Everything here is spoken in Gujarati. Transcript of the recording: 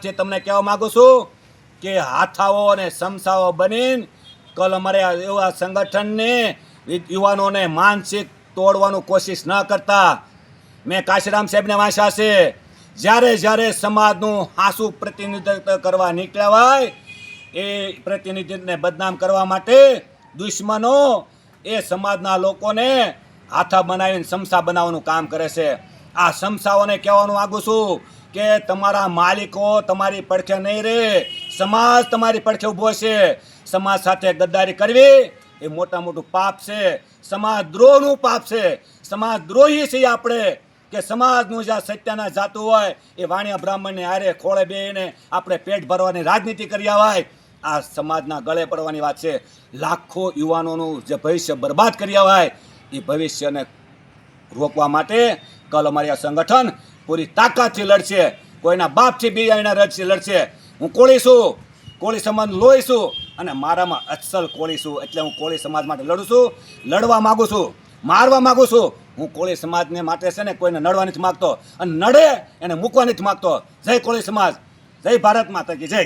મારફતથી તમને કહેવા માગું છું કે હાથાઓ અને સમસાઓ બનીને કલ અમારે એવા સંગઠનને યુવાનોને માનસિક તોડવાનું કોશિશ ન કરતા. મેં કાશીરામ સાહેબને વાંચ્યા છે, જ્યારે જ્યારે સમાજનું હાસું પ્રતિનિધિત્વ કરવા નીકળ્યા હોય એ પ્રતિનિધિત્વને બદનામ કરવા માટે દુશ્મનો એ સમાજના લોકોને હાથા બનાવીને સમસા બનાવવાનું કામ કરે છે. આ સમસાઓને કહેવાનું માગું છું કે તમારા માલિકો તમારી પડખે નહીં રહે, સમાજ તમારી પડખે ઊભો છે. સમાજ સાથે ગદ્દારી કરવી એ મોટું પાપ છે, સમાજ દ્રોહનું પાપ છે. સમાજ દ્રોહી છીએ આપણે કે સમાજનું જ્યાં સત્યના જાતું હોય એ વાણિયા બ્રાહ્મણને હારે ખોળે બેહીને આપણે પેટ ભરવાની રાજનીતિ કર્યા હોય. આ સમાજના ગળે પડવાની વાત છે. લાખો યુવાનોનું જે ભવિષ્ય બરબાદ કર્યા હોય એ ભવિષ્યને રોકવા માટે કલ અમારી આ સંગઠન પૂરી તાકાતથી લડશે. કોઈના બાપથી બી એના રજથી લડશે. હું કોળી છું, કોળી સમાજ લોહી છું અને મારામાં અસલ કોળી છું, એટલે હું કોળી સમાજ માટે લડું છું, લડવા માગું છું, મારવા માગું છું. હું કોળી સમાજને માટે છે ને કોઈને નડવા નથી માગતો, અને નડે એને મૂકવા નથી માગતો. જય કોળી સમાજ, જય ભારત માતા કી જય.